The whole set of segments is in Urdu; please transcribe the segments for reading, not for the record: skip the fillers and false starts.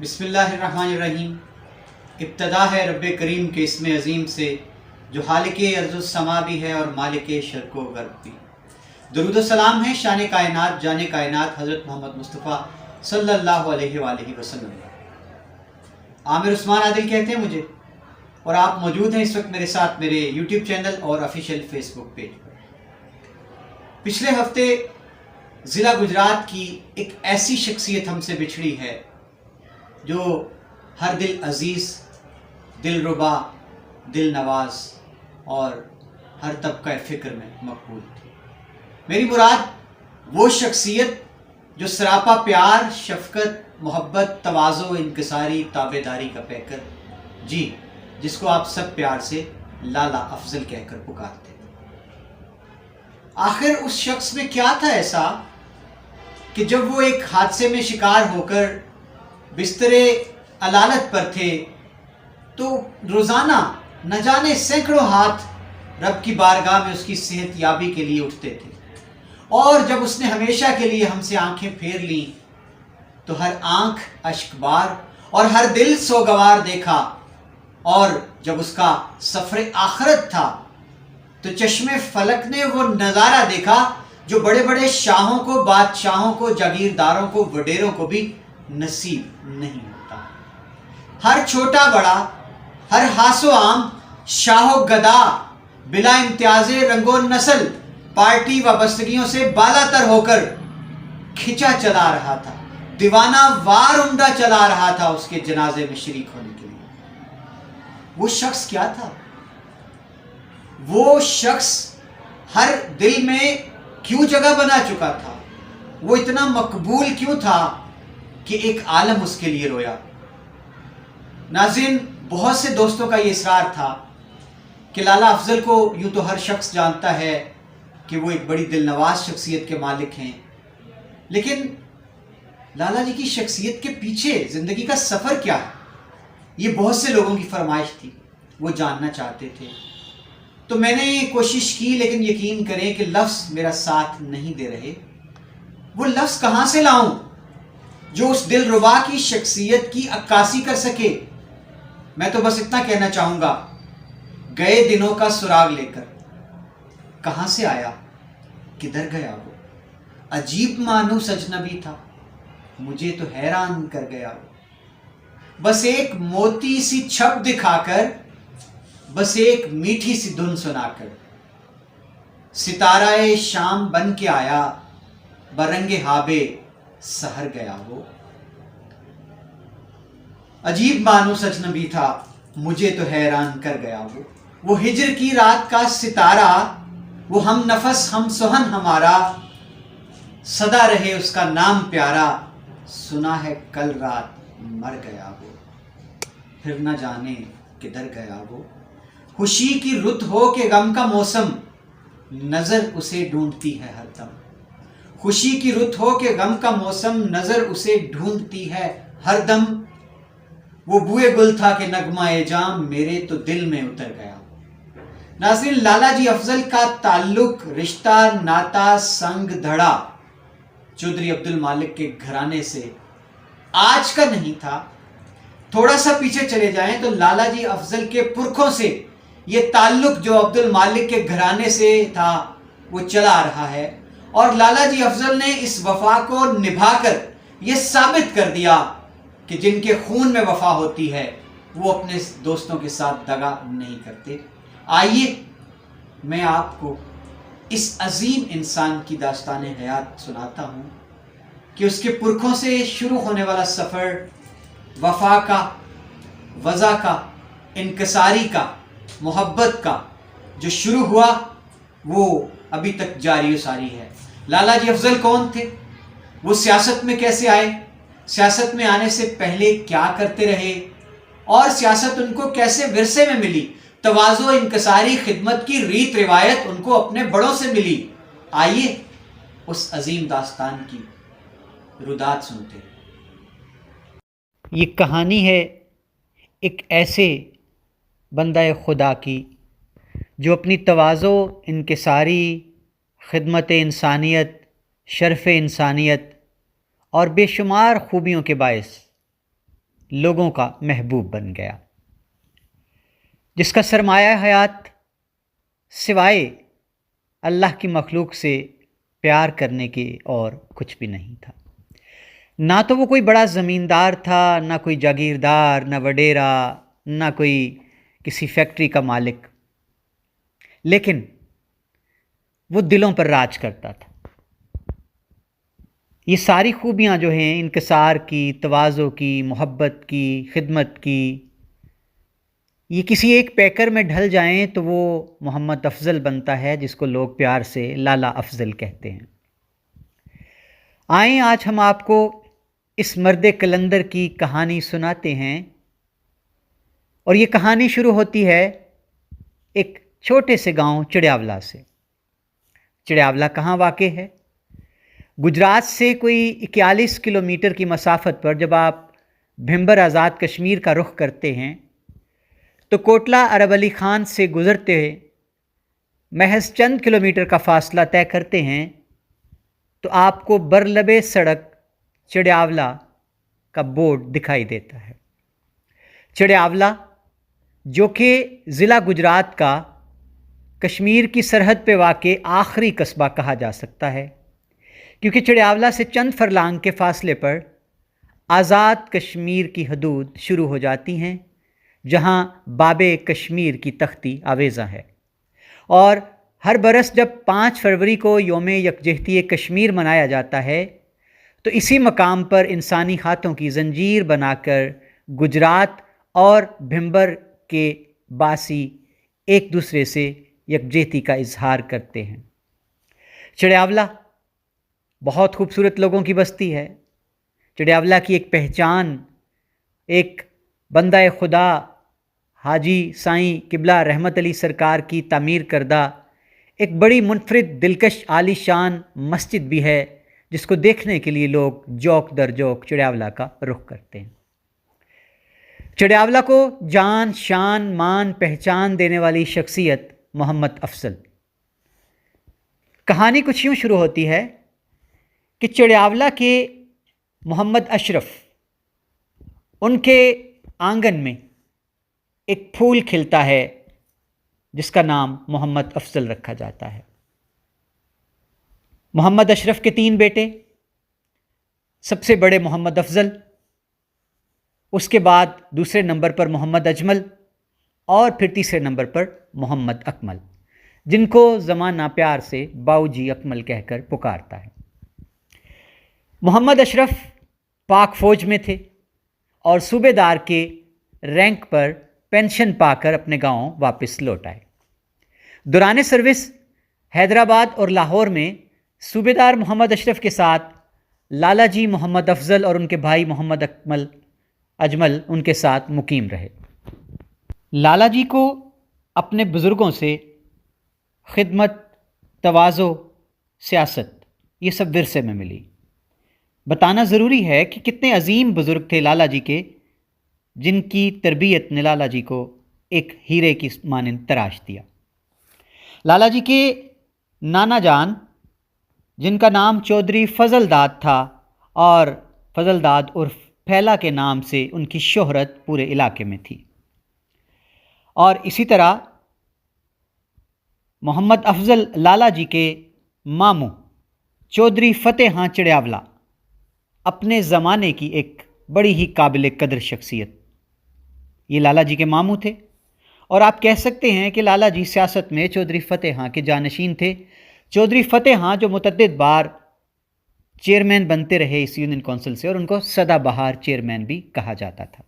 بسم اللہ الرحمن الرحیم۔ ابتدا ہے رب کریم کے اسم عظیم سے جو خالق ارض السما بھی ہے اور مالک شرق و غرب بھی۔ درود و سلام ہے شان کائنات جان کائنات حضرت محمد مصطفیٰ صلی اللہ علیہ وآلہ وسلم۔ عامر عثمان عادل کہتے ہیں مجھے، اور آپ موجود ہیں اس وقت میرے ساتھ میرے یوٹیوب چینل اور آفیشیل فیس بک پیج پر۔ پچھلے ہفتے ضلع گجرات کی ایک ایسی شخصیت ہم سے بچھڑی ہے جو ہر دل عزیز، دل ربا، دل نواز اور ہر طبقہ فکر میں مقبول تھی۔ میری مراد وہ شخصیت جو سراپا پیار، شفقت، محبت، تواضع، انکساری، تابعداری کا پیکر، جی جس کو آپ سب پیار سے لالا افضل کہہ کر پکارتے تھے۔ آخر اس شخص میں کیا تھا ایسا کہ جب وہ ایک حادثے میں شکار ہو کر بستر علالت پر تھے تو روزانہ نہ جانے سینکڑوں ہاتھ رب کی بارگاہ میں اس کی صحت یابی کے لیے اٹھتے تھے، اور جب اس نے ہمیشہ کے لیے ہم سے آنکھیں پھیر لیں تو ہر آنکھ اشک بار اور ہر دل سوگوار دیکھا، اور جب اس کا سفر آخرت تھا تو چشم فلک نے وہ نظارہ دیکھا جو بڑے بڑے شاہوں کو، بادشاہوں کو، جاگیرداروں کو، وڈیروں کو بھی نصیب نہیں ہوتا۔ ہر چھوٹا بڑا، ہر ہاس و عام، شاہ و گدا، بلا امتیاز رنگ و نسل، پارٹی وابستگیوں سے بالا تر ہو کر کھچا چلا رہا تھا، دیوانہ وار عمدہ چلا رہا تھا اس کے جنازے میں شریک ہونے کے لیے۔ وہ شخص کیا تھا؟ وہ شخص ہر دل میں کیوں جگہ بنا چکا تھا؟ وہ اتنا مقبول کیوں تھا کہ ایک عالم اس کے لیے رویا؟ ناظرین، بہت سے دوستوں کا یہ اصرار تھا کہ لالا افضل کو یوں تو ہر شخص جانتا ہے کہ وہ ایک بڑی دل نواز شخصیت کے مالک ہیں، لیکن لالا جی کی شخصیت کے پیچھے زندگی کا سفر کیا ہے؟ یہ بہت سے لوگوں کی فرمائش تھی، وہ جاننا چاہتے تھے۔ تو میں نے کوشش کی، لیکن یقین کریں کہ لفظ میرا ساتھ نہیں دے رہے۔ وہ لفظ کہاں سے لاؤں جو اس دل ربا کی شخصیت کی عکاسی کر سکے؟ میں تو بس اتنا کہنا چاہوں گا، گئے دنوں کا سراغ لے کر کہاں سے آیا، کدھر گیا وہ؟ عجیب مانوس اجنبی تھا، مجھے تو حیران کر گیا وہ۔ بس ایک موتی سی چھپ دکھا کر، بس ایک میٹھی سی دھن سنا کر، ستارہ شام بن کے آیا، برنگ ہابے سحر گیا وہ۔ عجیب مانوس اجنبی تھا، مجھے تو حیران کر گیا وہ ہجر کی رات کا ستارہ، وہ ہم نفس ہم سہن ہمارا، سدا رہے اس کا نام پیارا، سنا ہے کل رات مر گیا وہ، پھر نہ جانے کدھر گیا وہ۔ خوشی کی رت ہو کہ غم کا موسم، نظر اسے ڈھونڈتی ہے ہر دم۔ خوشی کی رت ہو کہ غم کا موسم، نظر اسے ڈھونڈتی ہے ہر دم۔ وہ بوئے گل تھا کہ نغمہ جام، میرے تو دل میں اتر گیا۔ ناظرین، لالا جی افضل کا تعلق، رشتہ، ناتا، سنگ دھڑا چودھری عبد المالک کے گھرانے سے آج کا نہیں تھا۔ تھوڑا سا پیچھے چلے جائیں تو لالا جی افضل کے پرکھوں سے یہ تعلق جو عبد المالک کے گھرانے سے تھا وہ چلا آ رہا ہے، اور لالا جی افضل نے اس وفا کو نبھا کر یہ ثابت کر دیا کہ جن کے خون میں وفا ہوتی ہے وہ اپنے دوستوں کے ساتھ دغا نہیں کرتے۔ آئیے میں آپ کو اس عظیم انسان کی داستان حیات سناتا ہوں کہ اس کے پرکھوں سے شروع ہونے والا سفر وفا کا، وضع کا، انکساری کا، محبت کا جو شروع ہوا وہ ابھی تک جاری و ساری ہے۔ لالا جی افضل کون تھے؟ وہ سیاست میں کیسے آئے؟ سیاست میں آنے سے پہلے کیا کرتے رہے؟ اور سیاست ان کو کیسے ورثے میں ملی؟ تواضع، انکساری، خدمت کی ریت روایت ان کو اپنے بڑوں سے ملی۔ آئیے اس عظیم داستان کی رودات سنتے ہیں۔ یہ کہانی ہے ایک ایسے بندہ خدا کی جو اپنی تواضع، انکساری، خدمت انسانیت، شرف انسانیت اور بے شمار خوبیوں کے باعث لوگوں کا محبوب بن گیا، جس کا سرمایہ حیات سوائے اللہ کی مخلوق سے پیار کرنے کے اور کچھ بھی نہیں تھا۔ نہ تو وہ کوئی بڑا زمیندار تھا، نہ کوئی جاگیردار، نہ وڈیرا، نہ کوئی کسی فیکٹری کا مالک، لیکن وہ دلوں پر راج کرتا تھا۔ یہ ساری خوبیاں جو ہیں انکسار کی، تواضع کی، محبت کی، خدمت کی، یہ کسی ایک پیکر میں ڈھل جائیں تو وہ محمد افضل بنتا ہے، جس کو لوگ پیار سے لالا افضل کہتے ہیں۔ آئیں آج ہم آپ کو اس مرد کلندر کی کہانی سناتے ہیں، اور یہ کہانی شروع ہوتی ہے ایک چھوٹے سے گاؤں چڑیاولا سے۔ چڑیاولا کہاں واقع ہے؟ گجرات سے کوئی 41 کلومیٹر کی مسافت پر جب آپ بھمبر آزاد کشمیر کا رخ کرتے ہیں تو کوٹلہ عرب علی خان سے گزرتے محض چند کلومیٹر کا فاصلہ طے کرتے ہیں تو آپ کو برلبے سڑک چڑیاولا کا بورڈ دکھائی دیتا ہے۔ چڑیاولا جو کہ ضلع گجرات کا کشمیر کی سرحد پہ واقع آخری قصبہ کہا جا سکتا ہے، کیونکہ چڑیاولا سے چند فرلانگ کے فاصلے پر آزاد کشمیر کی حدود شروع ہو جاتی ہیں، جہاں باب کشمیر کی تختی آویزاں ہے، اور ہر برس جب 5 فروری کو یوم یکجہتی کشمیر منایا جاتا ہے تو اسی مقام پر انسانی ہاتھوں کی زنجیر بنا کر گجرات اور بھمبر کے باسی ایک دوسرے سے یکجہتی کا اظہار کرتے ہیں۔ چڑیاولا بہت خوبصورت لوگوں کی بستی ہے۔ چڑیاولا کی ایک پہچان ایک بندہ خدا حاجی سائیں قبلہ رحمت علی سرکار کی تعمیر کردہ ایک بڑی منفرد دلکش عالی شان مسجد بھی ہے، جس کو دیکھنے کے لیے لوگ جوک در جوک چڑیاولا کا رخ کرتے ہیں۔ چڑیاولا کو جان، شان، مان، پہچان دینے والی شخصیت محمد افضل۔ کہانی کچھ یوں شروع ہوتی ہے کہ چڑیاولا کے محمد اشرف، ان کے آنگن میں ایک پھول کھلتا ہے جس کا نام محمد افضل رکھا جاتا ہے۔ محمد اشرف کے 3 بیٹے، سب سے بڑے محمد افضل، اس کے بعد دوسرے نمبر پر محمد اجمل، اور پھر تیسرے نمبر پر محمد اکمل، جن کو زمانہ پیار سے باؤ جی اکمل کہہ کر پکارتا ہے۔ محمد اشرف پاک فوج میں تھے اور صوبے دار کے رینک پر پینشن پا کر اپنے گاؤں واپس لوٹ آئے۔ دوران سروس حیدرآباد اور لاہور میں صوبے دار محمد اشرف کے ساتھ لالا جی محمد افضل اور ان کے بھائی محمد اجمل ان کے ساتھ مقیم رہے۔ لالا جی کو اپنے بزرگوں سے خدمت، تواضع، سیاست، یہ سب ورثے میں ملی۔ بتانا ضروری ہے کہ کتنے عظیم بزرگ تھے لالا جی کے، جن کی تربیت نے لالا جی کو ایک ہیرے کی مانند تراش دیا۔ لالا جی کے نانا جان، جن کا نام چودھری فضل داد تھا، اور فضل داد عرف پھیلا کے نام سے ان کی شہرت پورے علاقے میں تھی، اور اسی طرح محمد افضل لالا جی کے ماموں چودھری فتح خان چڑیاولا اپنے زمانے کی ایک بڑی ہی قابل قدر شخصیت، یہ لالا جی کے ماموں تھے، اور آپ کہہ سکتے ہیں کہ لالا جی سیاست میں چودھری فتح خان کے جانشین تھے۔ چودھری فتح خان جو متعدد بار چیئرمین بنتے رہے اس یونین کونسل سے، اور ان کو سدا بہار چیئرمین بھی کہا جاتا تھا۔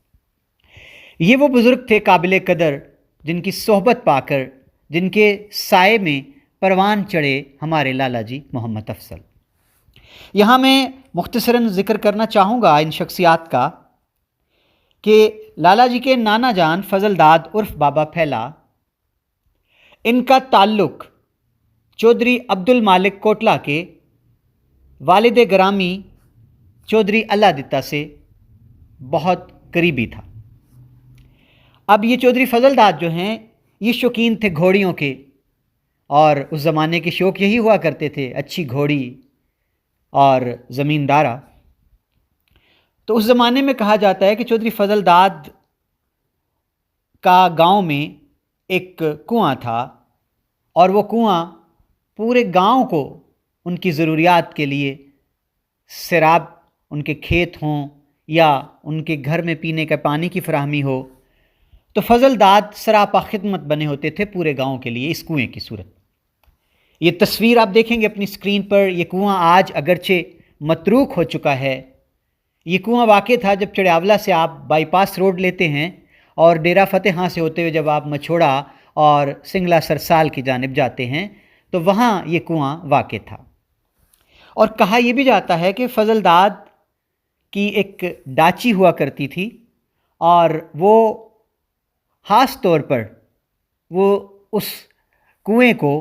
یہ وہ بزرگ تھے قابل قدر، جن کی صحبت پا کر، جن کے سائے میں پروان چڑھے ہمارے لالا جی محمد افضل۔ یہاں میں مختصراً ذکر کرنا چاہوں گا ان شخصیات کا کہ لالا جی کے نانا جان فضل داد عرف بابا پھیلا، ان کا تعلق چودھری عبد المالک کوٹلہ کے والد گرامی چودھری اللہ دتا سے بہت قریبی تھا۔ اب یہ چودھری فضل داد جو ہیں یہ شوقین تھے گھوڑیوں کے، اور اس زمانے کے شوق یہی ہوا کرتے تھے، اچھی گھوڑی اور زمیندارہ۔ تو اس زمانے میں کہا جاتا ہے کہ چودھری فضل داد کا گاؤں میں ایک کنواں تھا، اور وہ کنواں پورے گاؤں کو ان کی ضروریات کے لیے، سیراب ان کے کھیت ہوں یا ان کے گھر میں پینے کا پانی کی فراہمی ہو، تو فضل داد سراپا خدمت بنے ہوتے تھے پورے گاؤں کے لیے اس کنویں کی صورت۔ یہ تصویر آپ دیکھیں گے اپنی اسکرین پر، یہ کنواں آج اگرچہ متروک ہو چکا ہے۔ یہ کنواں واقع تھا جب چڑیاولا سے آپ بائی پاس روڈ لیتے ہیں اور ڈیرہ فتح خان سے ہوتے ہوئے جب آپ مچھوڑا اور سنگلا سرسال کی جانب جاتے ہیں تو وہاں یہ کنواں واقع تھا۔ اور کہا یہ بھی جاتا ہے کہ فضل داد کی ایک ڈاچی ہوا کرتی تھی، اور وہ خاص طور پر وہ اس کنویں کو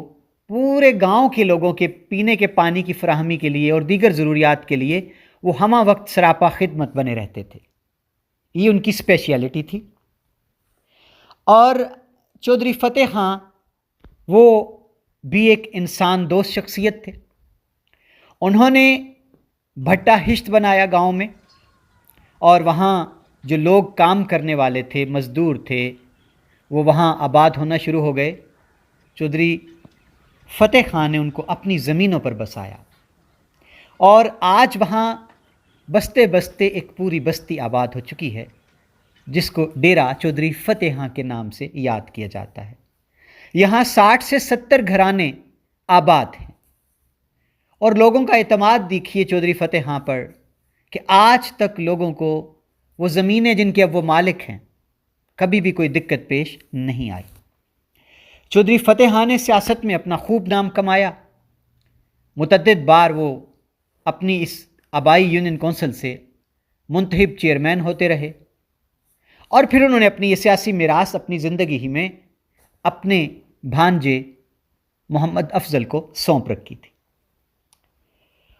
پورے گاؤں کے لوگوں کے پینے کے پانی کی فراہمی کے لیے اور دیگر ضروریات کے لیے وہ ہمہ وقت سراپا خدمت بنے رہتے تھے۔ یہ ان کی اسپیشیلٹی تھی۔ اور چودھری فتح خان وہ بھی ایک انسان دوست شخصیت تھے۔ انہوں نے بھٹا ہشت بنایا گاؤں میں، اور وہاں جو لوگ کام کرنے والے تھے، مزدور تھے، وہ وہاں آباد ہونا شروع ہو گئے۔ چودھری فتح خان نے ان کو اپنی زمینوں پر بسایا، اور آج وہاں بستے بستے ایک پوری بستی آباد ہو چکی ہے جس کو ڈیرہ چودھری فتح خان کے نام سے یاد کیا جاتا ہے۔ یہاں 60 سے 70 گھرانے آباد ہیں، اور لوگوں کا اعتماد دیکھیے چودھری فتح خان پر کہ آج تک لوگوں کو وہ زمینیں جن کے اب وہ مالک ہیں کبھی بھی کوئی دقت پیش نہیں آئی۔ چودھری فتح خان نے سیاست میں اپنا خوب نام کمایا۔ متعدد بار وہ اپنی اس آبائی یونین کونسل سے منتخب چیئرمین ہوتے رہے، اور پھر انہوں نے اپنی یہ سیاسی میراث اپنی زندگی ہی میں اپنے بھانجے محمد افضل کو سونپ رکھی تھی۔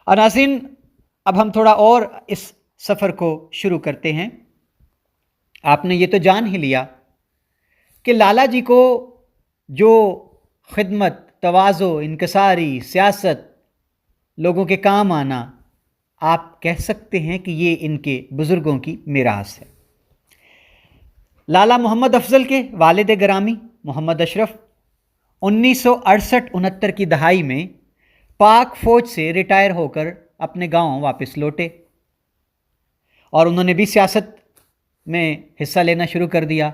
اور ناظرین، اب ہم تھوڑا اور اس سفر کو شروع کرتے ہیں۔ آپ نے یہ تو جان ہی لیا کہ لالا جی کو جو خدمت، تواضع، انکساری، سیاست، لوگوں کے کام آنا، آپ کہہ سکتے ہیں کہ یہ ان کے بزرگوں کی میراث ہے۔ لالا محمد افضل کے والد گرامی محمد اشرف 1968-69 کی دہائی میں پاک فوج سے ریٹائر ہو کر اپنے گاؤں واپس لوٹے، اور انہوں نے بھی سیاست میں حصہ لینا شروع کر دیا،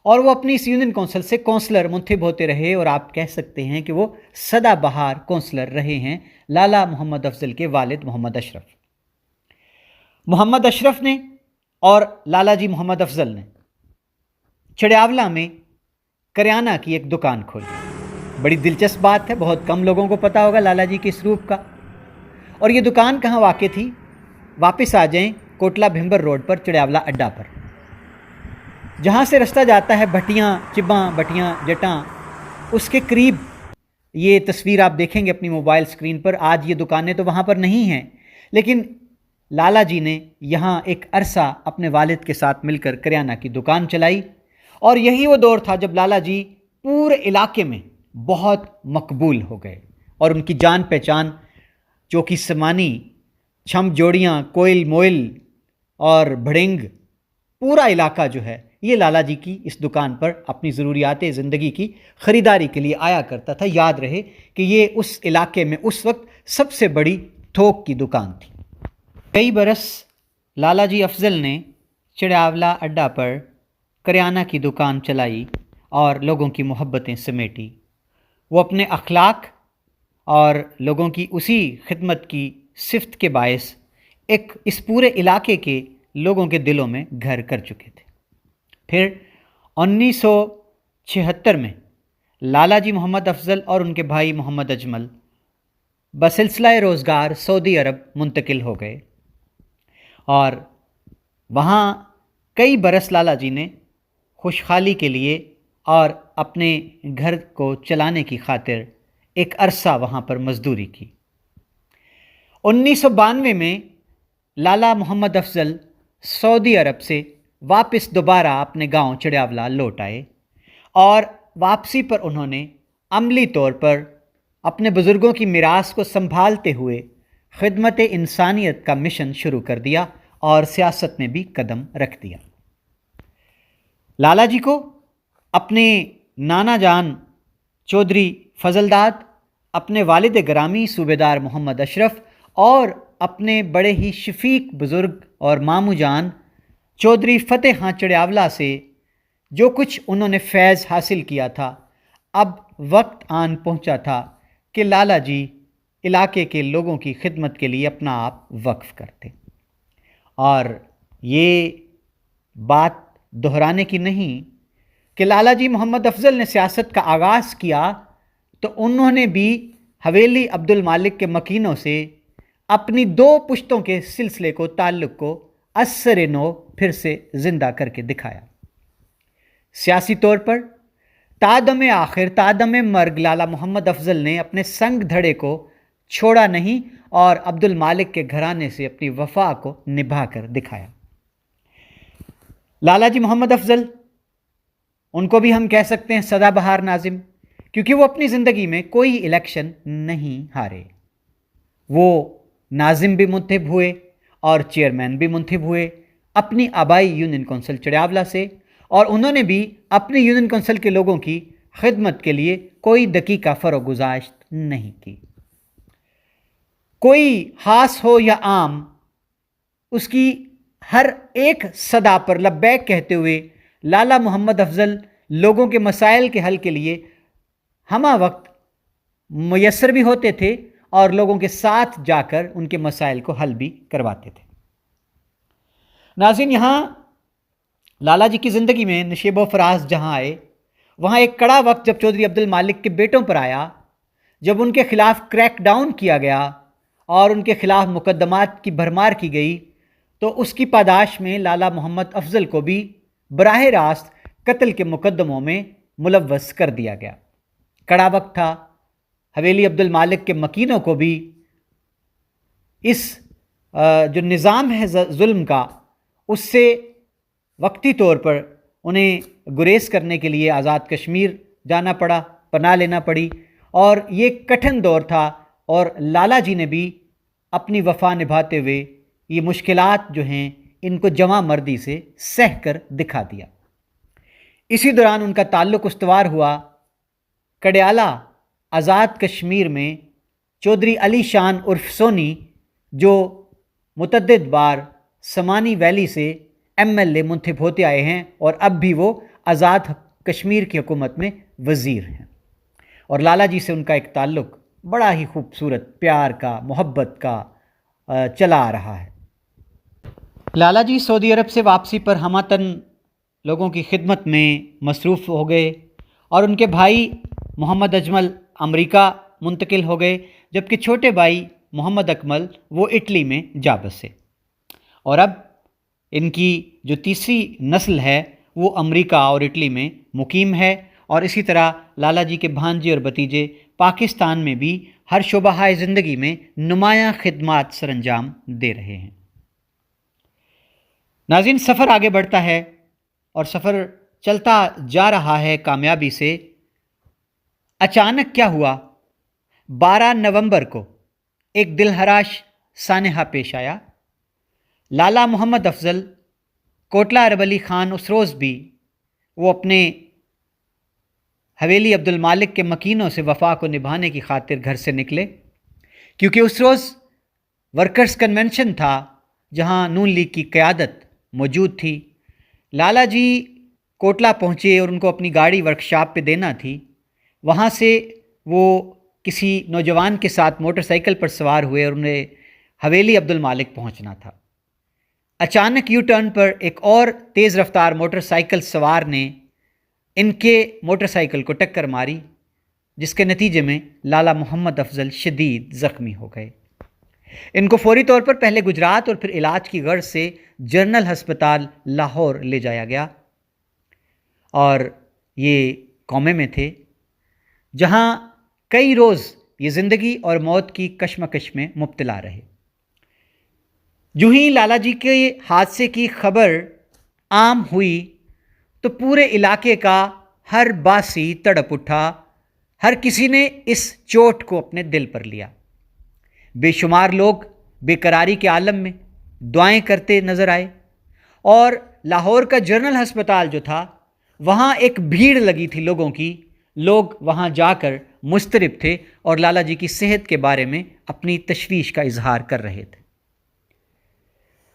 اور وہ اپنی اس یونین کونسل سے کونسلر منتخب ہوتے رہے، اور آپ کہہ سکتے ہیں کہ وہ سدا بہار کونسلر رہے ہیں لالا محمد افضل کے والد محمد اشرف۔ محمد اشرف نے اور لالا جی محمد افضل نے چڑیاولا میں کریانہ کی ایک دکان کھولی۔ بڑی دلچسپ بات ہے، بہت کم لوگوں کو پتہ ہوگا لالا جی کے اس روپ کا۔ اور یہ دکان کہاں واقع تھی؟ واپس آ جائیں کوٹلہ بھمبر روڈ پر، چڑیاولا اڈا پر، جہاں سے رستہ جاتا ہے بھٹیاں چباں، بھٹیاں جٹاں، اس کے قریب۔ یہ تصویر آپ دیکھیں گے اپنی موبائل سکرین پر۔ آج یہ دکانیں تو وہاں پر نہیں ہیں، لیکن لالا جی نے یہاں ایک عرصہ اپنے والد کے ساتھ مل کر کریانہ کی دکان چلائی، اور یہی وہ دور تھا جب لالا جی پورے علاقے میں بہت مقبول ہو گئے، اور ان کی جان پہچان چوکی سمانی، چھم جوڑیاں، کوئل موئل اور بھڑنگ، پورا علاقہ جو ہے یہ لالا جی کی اس دکان پر اپنی ضروریات زندگی کی خریداری کے لیے آیا کرتا تھا۔ یاد رہے کہ یہ اس علاقے میں اس وقت سب سے بڑی تھوک کی دکان تھی۔ کئی برس لالا جی افضل نے چڑیاولا اڈا پر کریانہ کی دکان چلائی اور لوگوں کی محبتیں سمیٹی۔ وہ اپنے اخلاق اور لوگوں کی اسی خدمت کی صفت کے باعث ایک اس پورے علاقے کے لوگوں کے دلوں میں گھر کر چکے تھے۔ پھر 1976 میں لالا جی محمد افضل اور ان کے بھائی محمد اجمل بسلسلہ روزگار سعودی عرب منتقل ہو گئے، اور وہاں کئی برس لالا جی نے خوشحالی کے لیے اور اپنے گھر کو چلانے کی خاطر ایک عرصہ وہاں پر مزدوری کی۔ 1992 میں لالا محمد افضل سعودی عرب سے واپس دوبارہ اپنے گاؤں چڑیاولا لوٹ آئے، اور واپسی پر انہوں نے عملی طور پر اپنے بزرگوں کی میراث کو سنبھالتے ہوئے خدمت انسانیت کا مشن شروع کر دیا، اور سیاست میں بھی قدم رکھ دیا۔ لالا جی کو اپنے نانا جان چودھری فضل داد، اپنے والد گرامی صوبیدار محمد اشرف اور اپنے بڑے ہی شفیق بزرگ اور ماموں جان چودھری فتح خان چڑیاولا سے جو کچھ انہوں نے فیض حاصل کیا تھا، اب وقت آن پہنچا تھا کہ لالا جی علاقے کے لوگوں کی خدمت کے لیے اپنا آپ وقف کرتے۔ اور یہ بات دہرانے کی نہیں کہ لالا جی محمد افضل نے سیاست کا آغاز کیا تو انہوں نے بھی حویلی عبد المالک کے مکینوں سے اپنی 2 پشتوں کے سلسلے کو، تعلق کو اثر نو پھر سے زندہ کر کے دکھایا۔ سیاسی طور پر تادم آخر، تادم مرگ لالا محمد افضل نے اپنے سنگ دھڑے کو چھوڑا نہیں اور عبد المالک کے گھرانے سے اپنی وفا کو نبھا کر دکھایا۔ لالا جی محمد افضل، ان کو بھی ہم کہہ سکتے ہیں سدا بہار ناظم، کیونکہ وہ اپنی زندگی میں کوئی الیکشن نہیں ہارے۔ وہ ناظم بھی منتخب ہوئے اور چیئرمین بھی منتخب ہوئے اپنی آبائی یونین کونسل چڑیاولا سے، اور انہوں نے بھی اپنی یونین کونسل کے لوگوں کی خدمت کے لیے کوئی دقیقہ فروگزاشت نہیں کی۔ کوئی خاص ہو یا عام، اس کی ہر ایک صدا پر لبیک کہتے ہوئے لالا محمد افضل لوگوں کے مسائل کے حل کے لیے ہمہ وقت میسر بھی ہوتے تھے اور لوگوں کے ساتھ جا کر ان کے مسائل کو حل بھی کرواتے تھے۔ ناظرین، یہاں لالا جی کی زندگی میں نشیب و فراز جہاں آئے، وہاں ایک کڑا وقت جب چودھری عبد المالک کے بیٹوں پر آیا، جب ان کے خلاف کریک ڈاؤن کیا گیا اور ان کے خلاف مقدمات کی بھرمار کی گئی، تو اس کی پاداش میں لالا محمد افضل کو بھی براہ راست قتل کے مقدموں میں ملوث کر دیا گیا۔ کڑا وقت تھا، حویلی عبد المالک کے مکینوں کو بھی اس جو نظام ہے ظلم کا، اس سے وقتی طور پر انہیں گریز کرنے کے لیے آزاد کشمیر جانا پڑا، پناہ لینا پڑی، اور یہ کٹھن دور تھا، اور لالا جی نے بھی اپنی وفا نبھاتے ہوئے یہ مشکلات جو ہیں ان کو جواں مردی سے سہ کر دکھا دیا۔ اسی دوران ان کا تعلق استوار ہوا کڑیالہ آزاد کشمیر میں چودھری علی شان عرف سونی، جو متعدد بار سمانی ویلی سے ایم ایل اے منتخب ہوتے آئے ہیں اور اب بھی وہ آزاد کشمیر کی حکومت میں وزیر ہیں، اور لالا جی سے ان کا ایک تعلق بڑا ہی خوبصورت پیار کا، محبت کا چلا آ رہا ہے۔ لالا جی سعودی عرب سے واپسی پر ہماتن لوگوں کی خدمت میں مصروف ہو گئے، اور ان کے بھائی محمد اجمل امریکہ منتقل ہو گئے، جبکہ چھوٹے بھائی محمد اکمل وہ اٹلی میں جا بسے، اور اب ان کی جو تیسری نسل ہے وہ امریکہ اور اٹلی میں مقیم ہے، اور اسی طرح لالا جی کے بھانجے اور بھتیجے پاکستان میں بھی ہر شعبہ زندگی میں نمایاں خدمات سر انجام دے رہے ہیں۔ ناظرین، سفر آگے بڑھتا ہے اور سفر چلتا جا رہا ہے کامیابی سے۔ اچانک کیا ہوا؟ 12 نومبر کو ایک دلہراش سانحہ پیش آیا۔ لالا محمد افضل، کوٹلہ عرب علی خان اس روز بھی وہ اپنے حویلی عبد المالک کے مکینوں سے وفا کو نبھانے کی خاطر گھر سے نکلے، کیونکہ اس روز ورکرز کنونشن تھا جہاں نون لیگ کی قیادت موجود تھی۔ لالا جی کوٹلہ پہنچے اور ان کو اپنی گاڑی ورکشاپ پہ دینا تھی۔ وہاں سے وہ کسی نوجوان کے ساتھ موٹر سائیکل پر سوار ہوئے اور انہیں حویلی عبد المالک پہنچنا تھا۔ اچانک یو ٹرن پر ایک اور تیز رفتار موٹر سائیکل سوار نے ان کے موٹر سائیکل کو ٹکر ماری، جس کے نتیجے میں لالا محمد افضل شدید زخمی ہو گئے۔ ان کو فوری طور پر پہلے گجرات اور پھر علاج کی غرض سے جنرل ہسپتال لاہور لے جایا گیا، اور یہ کومے میں تھے، جہاں کئی روز یہ زندگی اور موت کی کشمکش میں مبتلا رہے۔ جو ہی لالا جی کے حادثے کی خبر عام ہوئی تو پورے علاقے کا ہر باسی تڑپ اٹھا، ہر کسی نے اس چوٹ کو اپنے دل پر لیا۔ بے شمار لوگ بے قراری کے عالم میں دعائیں کرتے نظر آئے، اور لاہور کا جنرل ہسپتال جو تھا وہاں ایک بھیڑ لگی تھی لوگوں کی، لوگ وہاں جا کر مضطرب تھے اور لالا جی کی صحت کے بارے میں اپنی تشویش کا اظہار کر رہے تھے۔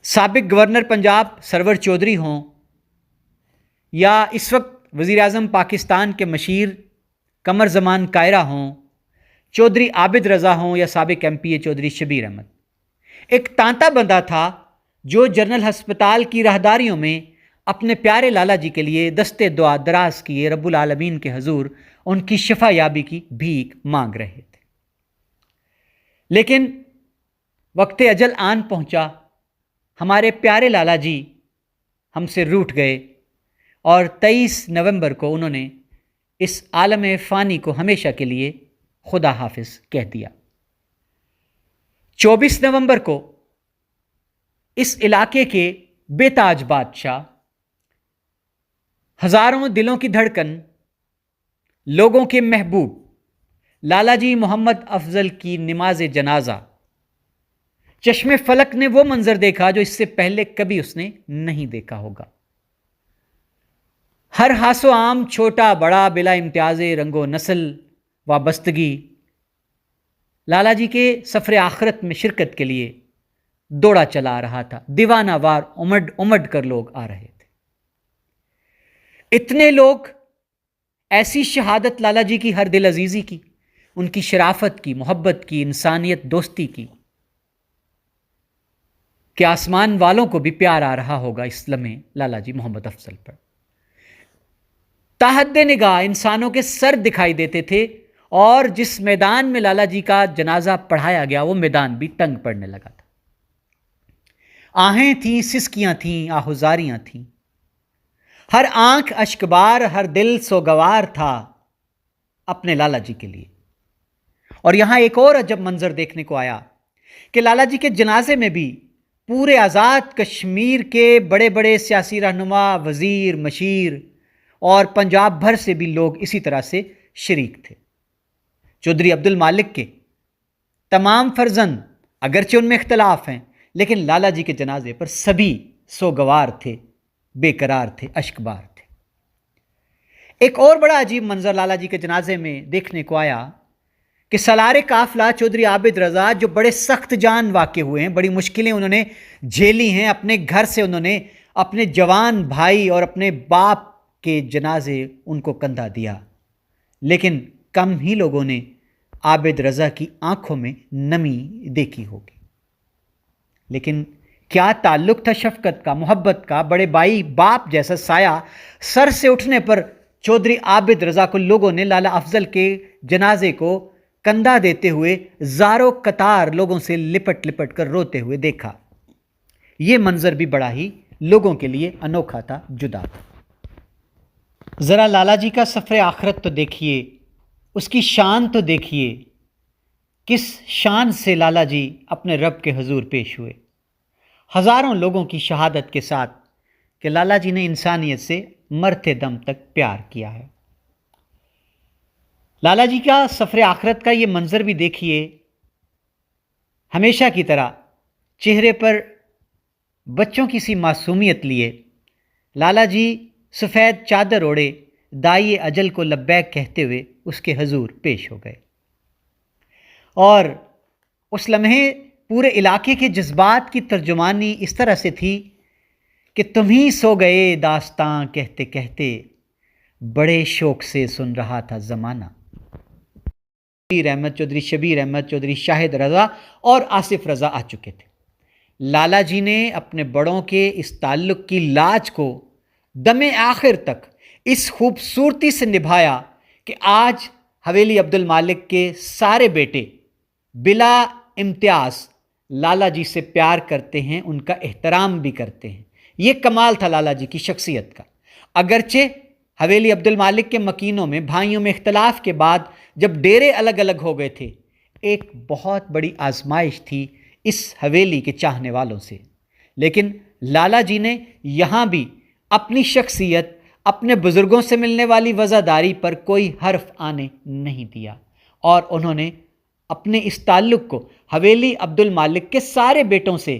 سابق گورنر پنجاب سرور چودھری ہوں یا اس وقت وزیر اعظم پاکستان کے مشیر قمر زمان کائرہ ہوں، چودھری عابد رضا ہوں یا سابق ایم پی اے چودھری شبیر احمد، ایک تانتا بندہ تھا جو جنرل ہسپتال کی راہداریوں میں اپنے پیارے لالا جی کے لیے دستے دعا دراز کیے، رب العالمین کے حضور ان کی شفا یابی کی بھیک مانگ رہے تھے۔ لیکن وقت اجل آن پہنچا، ہمارے پیارے لالا جی ہم سے روٹھ گئے، اور 23 نومبر کو انہوں نے اس عالم فانی کو ہمیشہ کے لیے خدا حافظ کہہ دیا۔ 24 نومبر کو اس علاقے کے بے تاج بادشاہ، ہزاروں دلوں کی دھڑکن، لوگوں کے محبوب لالا جی محمد افضل کی نماز جنازہ، چشم فلک نے وہ منظر دیکھا جو اس سے پہلے کبھی اس نے نہیں دیکھا ہوگا۔ ہر ہاس و عام، چھوٹا بڑا، بلا امتیاز رنگ و نسل وابستگی، لالا جی کے سفر آخرت میں شرکت کے لیے دوڑا چلا رہا تھا۔ دیوانہ وار امڈ امڈ کر لوگ آ رہے تھے، اتنے لوگ، ایسی شہادت لالا جی کی ہر دل عزیزی کی، ان کی شرافت کی، محبت کی، انسانیت دوستی کی، کہ آسمان والوں کو بھی پیار آ رہا ہوگا اس لمحے لالا جی محمد افضل پر۔ تاحد نگاہ انسانوں کے سر دکھائی دیتے تھے، اور جس میدان میں لالا جی کا جنازہ پڑھایا گیا وہ میدان بھی تنگ پڑنے لگا تھا۔ آہیں تھیں، سسکیاں تھیں، آہوزاریاں تھیں، ہر آنکھ اشکبار، ہر دل سوگوار تھا اپنے لالا جی کے لیے۔ اور یہاں ایک اور عجب منظر دیکھنے کو آیا کہ لالا جی کے جنازے میں بھی پورے آزاد کشمیر کے بڑے بڑے سیاسی رہنما، وزیر، مشیر اور پنجاب بھر سے بھی لوگ اسی طرح سے شریک تھے۔ چودھری عبد المالک کے تمام فرزند، اگرچہ ان میں اختلاف ہیں، لیکن لالا جی کے جنازے پر سبھی سوگوار تھے، بے قرار تھے، اشکبار تھے۔ ایک اور بڑا عجیب منظر لالا جی کے جنازے میں دیکھنے کو آیا کہ سالار قافلہ چودھری عابد رضا، جو بڑے سخت جان واقع ہوئے ہیں، بڑی مشکلیں انہوں نے جھیلی ہیں، اپنے گھر سے انہوں نے اپنے جوان بھائی اور اپنے باپ کے جنازے ان کو کندھا دیا، لیکن کم ہی لوگوں نے عابد رضا کی آنکھوں میں نمی دیکھی ہوگی۔ لیکن کیا تعلق تھا شفقت کا، محبت کا، بڑے بھائی باپ جیسا سایہ سر سے اٹھنے پر چودھری عابد رضا کو لوگوں نے لالا افضل کے جنازے کو کندھا دیتے ہوئے زاروں قطار لوگوں سے لپٹ لپٹ کر روتے ہوئے دیکھا۔ یہ منظر بھی بڑا ہی لوگوں کے لیے انوکھا تھا، جدا تھا۔ ذرا لالا جی کا سفر آخرت تو دیکھیے، اس کی شان تو دیکھیے، کس شان سے لالا جی اپنے رب کے حضور پیش ہوئے، ہزاروں لوگوں کی شہادت کے ساتھ کہ لالا جی نے انسانیت سے مرتے دم تک پیار کیا ہے۔ لالا جی کا سفر آخرت کا یہ منظر بھی دیکھیے، ہمیشہ کی طرح چہرے پر بچوں کی سی معصومیت لیے لالا جی سفید چادر اوڑے دائی اجل کو لبیک کہتے ہوئے اس کے حضور پیش ہو گئے، اور اس لمحے پورے علاقے کے جذبات کی ترجمانی اس طرح سے تھی کہ تم ہی سو گئے داستاں کہتے کہتے، بڑے شوق سے سن رہا تھا زمانہ۔ احمد چودھری شبیر احمد چودھری شاہد رضا اور آصف رضا آ چکے تھے۔ لالا جی نے اپنے بڑوں کے اس تعلق کی لاج کو دم آخر تک اس خوبصورتی سے نبھایا کہ آج حویلی عبد المالک کے سارے بیٹے بلا امتیاز لالا جی سے پیار کرتے ہیں، ان کا احترام بھی کرتے ہیں۔ یہ کمال تھا لالا جی کی شخصیت کا۔ اگرچہ حویلی عبد المالک کے مکینوں میں بھائیوں میں اختلاف کے بعد جب ڈیرے الگ الگ ہو گئے تھے، ایک بہت بڑی آزمائش تھی اس حویلی کے چاہنے والوں سے، لیکن لالا جی نے یہاں بھی اپنی شخصیت، اپنے بزرگوں سے ملنے والی وزاداری پر کوئی حرف آنے نہیں دیا، اور انہوں نے اپنے اس تعلق کو حویلی عبد المالک کے سارے بیٹوں سے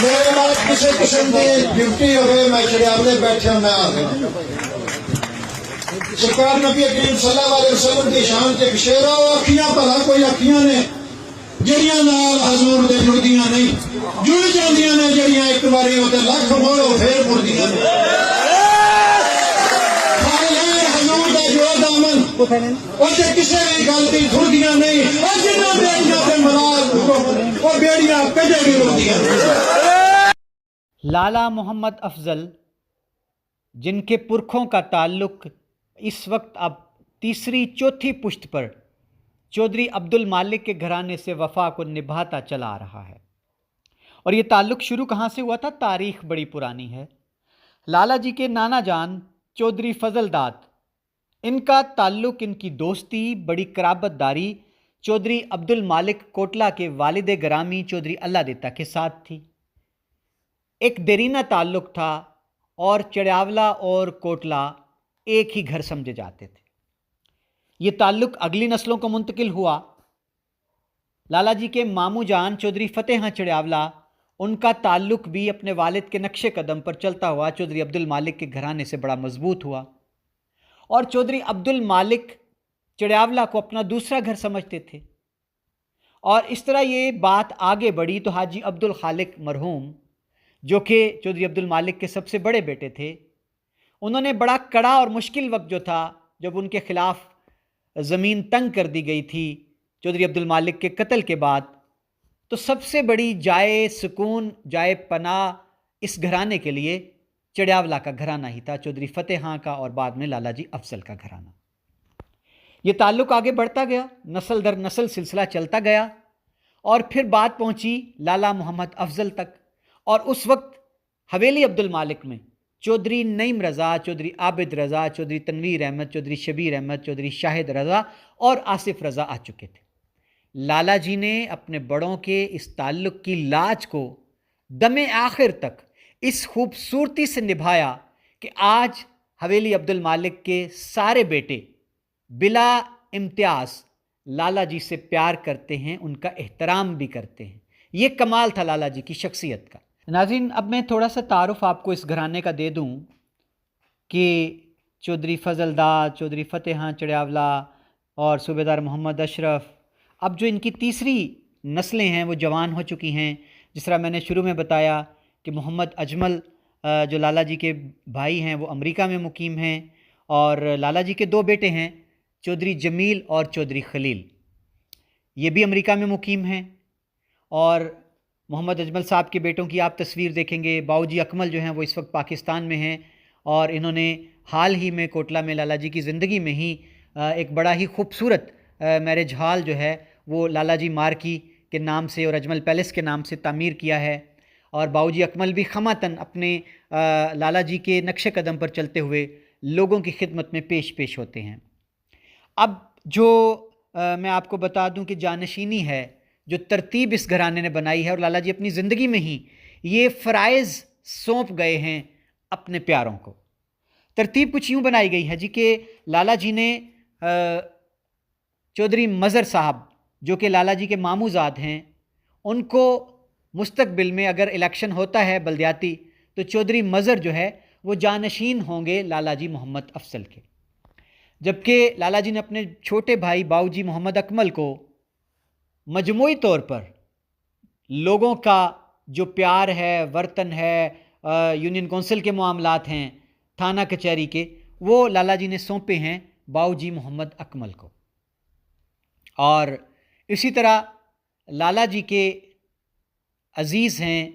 میرے بعد کسی قسم کی ڈیوٹی ہوئے میں چڑیاولے بیٹھے ہوں میں آ گیا سرکار نبی کریم صلی اللہ علیہ وسلم کی شان کے شیر ہو اکھیاں بھلا کوئی اکھیاں نے جڑیاں نال حضور دے جڑدیاں نہیں جڑ جاندیاں نے جڑیاں ایک باری وہ لکھ موڑو پھر مڑدیاں نے حضور دا جو دامن وہ کسی بھی گل کی تھردیاں نہیں اور جنہاں بیڑیاں پہ مراد وہ بیڑیاں کجے بھی رکدیاں لالا محمد افضل جن کے پرکھوں کا تعلق اس وقت اب تیسری چوتھی پشت پر چودھری عبد المالک کے گھرانے سے وفا کو نبھاتا چلا آ رہا ہے۔ اور یہ تعلق شروع کہاں سے ہوا تھا؟ تاریخ بڑی پرانی ہے۔ لالا جی کے نانا جان چودھری فضل داد، ان کا تعلق، ان کی دوستی، بڑی قرابت داری چودھری عبد المالک کوٹلہ کے والد گرامی چودھری اللہ دیتا کے ساتھ تھی۔ ایک دیرینہ تعلق تھا اور چڑیاولہ اور کوٹلہ ایک ہی گھر سمجھے جاتے تھے۔ یہ تعلق اگلی نسلوں کو منتقل ہوا۔ لالا جی کے ماموں جان چودھری فتح خان چڑیاولہ، ان کا تعلق بھی اپنے والد کے نقش قدم پر چلتا ہوا چودھری عبد المالک کے گھرانے سے بڑا مضبوط ہوا، اور چودھری عبد المالک چڑیاولہ کو اپنا دوسرا گھر سمجھتے تھے۔ اور اس طرح یہ بات آگے بڑھی تو حاجی عبد الخالق مرحوم، جو کہ چودھری عبد المالک کے سب سے بڑے بیٹے تھے، انہوں نے بڑا کڑا اور مشکل وقت جو تھا جب ان کے خلاف زمین تنگ کر دی گئی تھی چودھری عبد المالک کے قتل کے بعد، تو سب سے بڑی جائے سکون، جائے پناہ اس گھرانے کے لیے چڑیاولہ کا گھرانہ ہی تھا، چودھری فتح خان کا اور بعد میں لالا جی افضل کا گھرانہ۔ یہ تعلق آگے بڑھتا گیا، نسل در نسل سلسلہ چلتا گیا، اور پھر بات پہنچی لالا محمد افضل تک، اور اس وقت حویلی عبد المالک میں چودھری نعیم رضا، چودھری عابد رضا، چودھری تنویر احمد، چودھری شبیر احمد، چودھری شاہد رضا اور آصف رضا آ چکے تھے۔ لالا جی نے اپنے بڑوں کے اس تعلق کی لاج کو دم آخر تک اس خوبصورتی سے نبھایا کہ آج حویلی عبد المالک کے سارے بیٹے بلا امتیاز لالا جی سے پیار کرتے ہیں، ان کا احترام بھی کرتے ہیں۔ یہ کمال تھا لالا جی کی شخصیت کا۔ ناظرین، اب میں تھوڑا سا تعارف آپ کو اس گھرانے کا دے دوں کہ چودھری فضل داد، چودھری فتح خان چڑیاولہ اور صوبیدار محمد اشرف، اب جو ان کی تیسری نسلیں ہیں وہ جوان ہو چکی ہیں۔ جس طرح میں نے شروع میں بتایا کہ محمد اجمل جو لالا جی کے بھائی ہیں وہ امریکہ میں مقیم ہیں، اور لالا جی کے دو بیٹے ہیں چودھری جمیل اور چودھری خلیل، یہ بھی امریکہ میں مقیم ہیں۔ اور محمد اجمل صاحب کے بیٹوں کی آپ تصویر دیکھیں گے، باؤجی اکمل جو ہیں وہ اس وقت پاکستان میں ہیں، اور انہوں نے حال ہی میں کوٹلہ میں لالا جی کی زندگی میں ہی ایک بڑا ہی خوبصورت میرج ہال جو ہے وہ لالا جی مارکی کے نام سے اور اجمل پیلس کے نام سے تعمیر کیا ہے، اور باؤجی اکمل بھی خماتن اپنے لالا جی کے نقش قدم پر چلتے ہوئے لوگوں کی خدمت میں پیش ہوتے ہیں۔ اب جو میں آپ کو بتا دوں کہ جانشینی ہے، جو ترتیب اس گھرانے نے بنائی ہے، اور لالا جی اپنی زندگی میں ہی یہ فرائض سونپ گئے ہیں اپنے پیاروں کو۔ ترتیب کچھ یوں بنائی گئی ہے جی کہ لالا جی نے چودھری مظہر صاحب جو کہ لالا جی کے ماموں زاد ہیں، ان کو مستقبل میں اگر الیکشن ہوتا ہے بلدیاتی تو چودھری مظہر جو ہے وہ جانشین ہوں گے لالا جی محمد افضل کے، جبکہ لالا جی نے اپنے چھوٹے بھائی باؤجی محمد اکمل کو مجموعی طور پر لوگوں کا جو پیار ہے، ورتن ہے، یونین کونسل کے معاملات ہیں، تھانہ کچہری کے، وہ لالا جی نے سونپے ہیں باؤجی محمد اکمل کو۔ اور اسی طرح لالا جی کے عزیز ہیں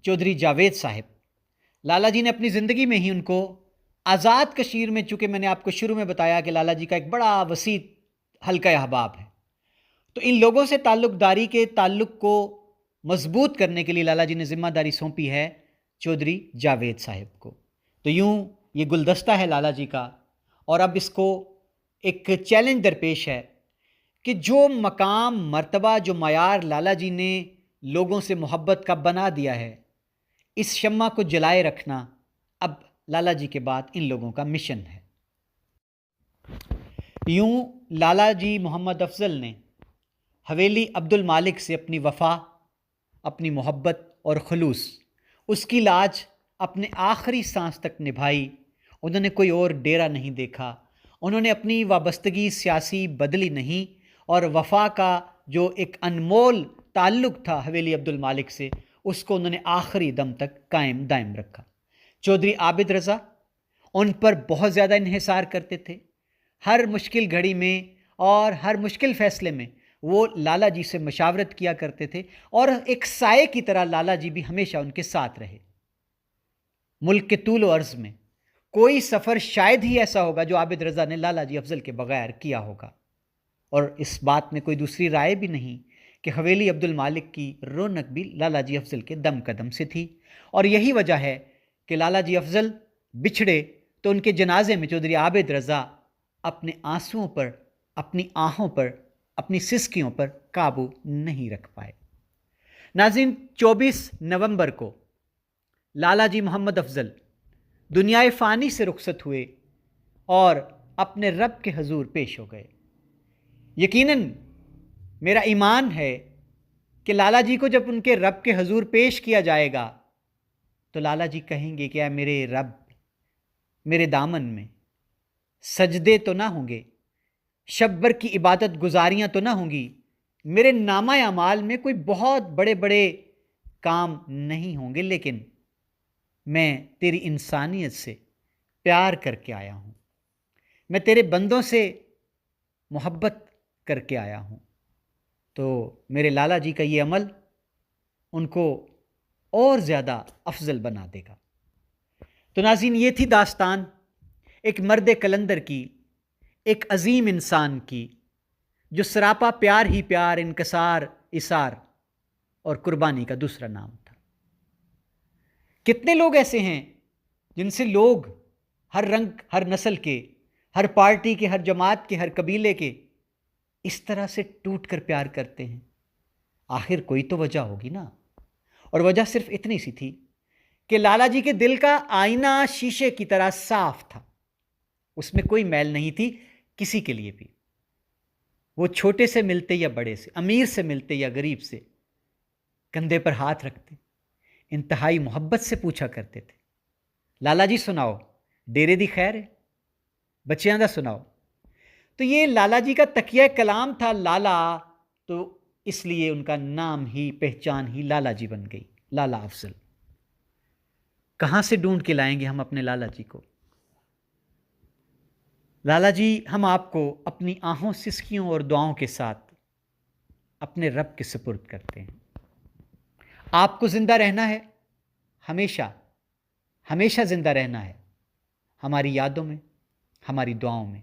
چودھری جاوید صاحب، لالا جی نے اپنی زندگی میں ہی ان کو آزاد کشمیر میں، چونکہ میں نے آپ کو شروع میں بتایا کہ لالا جی کا ایک بڑا وسیع حلقہ احباب ہے، تو ان لوگوں سے تعلق داری کے تعلق کو مضبوط کرنے کے لیے لالا جی نے ذمہ داری سونپی ہے چودھری جاوید صاحب کو۔ تو یوں یہ گلدستہ ہے لالا جی کا، اور اب اس کو ایک چیلنج درپیش ہے کہ جو مقام، مرتبہ، جو معیار لالا جی نے لوگوں سے محبت کا بنا دیا ہے، اس شمع کو جلائے رکھنا اب لالا جی کے بعد ان لوگوں کا مشن ہے۔ یوں لالا جی محمد افضل نے حویلی عبد المالک سے اپنی وفا، اپنی محبت اور خلوص، اس کی لاج اپنے آخری سانس تک نبھائی۔ انہوں نے کوئی اور ڈیرا نہیں دیکھا، انہوں نے اپنی وابستگی سیاسی بدلی نہیں، اور وفا کا جو ایک انمول تعلق تھا حویلی عبد المالک سے، اس کو انہوں نے آخری دم تک قائم دائم رکھا۔ چودھری عابد رضا ان پر بہت زیادہ انحصار کرتے تھے، ہر مشکل گھڑی میں اور ہر مشکل فیصلے میں وہ لالا جی سے مشاورت کیا کرتے تھے، اور ایک سائے کی طرح لالا جی بھی ہمیشہ ان کے ساتھ رہے۔ ملک کے طول و عرض میں کوئی سفر شاید ہی ایسا ہوگا جو عابد رضا نے لالا جی افضل کے بغیر کیا ہوگا، اور اس بات میں کوئی دوسری رائے بھی نہیں کہ حویلی عبد المالک کی رونق بھی لالا جی افضل کے دم قدم سے تھی۔ اور یہی وجہ ہے کہ لالا جی افضل بچھڑے تو ان کے جنازے میں چودھری عابد رضا اپنے آنسوؤں پر، اپنی آہوں پر، اپنی سسکیوں پر قابو نہیں رکھ پائے۔ ناظرین، 24 نومبر کو لالا جی محمد افضل دنیائے فانی سے رخصت ہوئے اور اپنے رب کے حضور پیش ہو گئے۔ یقیناً میرا ایمان ہے کہ لالا جی کو جب ان کے رب کے حضور پیش کیا جائے گا تو لالا جی کہیں گے کہ اے میرے رب، میرے دامن میں سجدے تو نہ ہوں گے، شب بھر کی عبادت گزاریاں تو نہ ہوں گی، میرے نامہ اعمال میں کوئی بہت بڑے بڑے کام نہیں ہوں گے، لیکن میں تیری انسانیت سے پیار کر کے آیا ہوں، میں تیرے بندوں سے محبت کر کے آیا ہوں۔ تو میرے لالا جی کا یہ عمل ان کو اور زیادہ افضل بنا دے گا۔ تو ناظرین، یہ تھی داستان ایک مرد کلندر کی، ایک عظیم انسان کی، جو سراپا پیار ہی پیار، انکسار، اثار اور قربانی کا دوسرا نام تھا۔ کتنے لوگ ایسے ہیں جن سے لوگ ہر رنگ، ہر نسل کے، ہر پارٹی کے، ہر جماعت کے، ہر قبیلے کے اس طرح سے ٹوٹ کر پیار کرتے ہیں؟ آخر کوئی تو وجہ ہوگی نا، اور وجہ صرف اتنی سی تھی کہ لالا جی کے دل کا آئینہ شیشے کی طرح صاف تھا، اس میں کوئی میل نہیں تھی کسی کے لیے بھی۔ وہ چھوٹے سے ملتے یا بڑے سے، امیر سے ملتے یا غریب سے، کندھے پر ہاتھ رکھتے، انتہائی محبت سے پوچھا کرتے تھے، لالا جی سناؤ ڈیرے دی خیر ہے، بچیاں دا سناؤ۔ تو یہ لالا جی کا تکیہ کلام تھا لالا، تو اس لیے ان کا نام ہی، پہچان ہی لالا جی بن گئی، لالا افضل۔ کہاں سے ڈھونڈ کے لائیں گے ہم اپنے لالا جی کو؟ لالا جی ہم آپ کو اپنی آہوں، سسکیوں اور دعاؤں کے ساتھ اپنے رب کے سپرد کرتے ہیں۔ آپ کو زندہ رہنا ہے، ہمیشہ ہمیشہ زندہ رہنا ہے ہماری یادوں میں، ہماری دعاؤں میں۔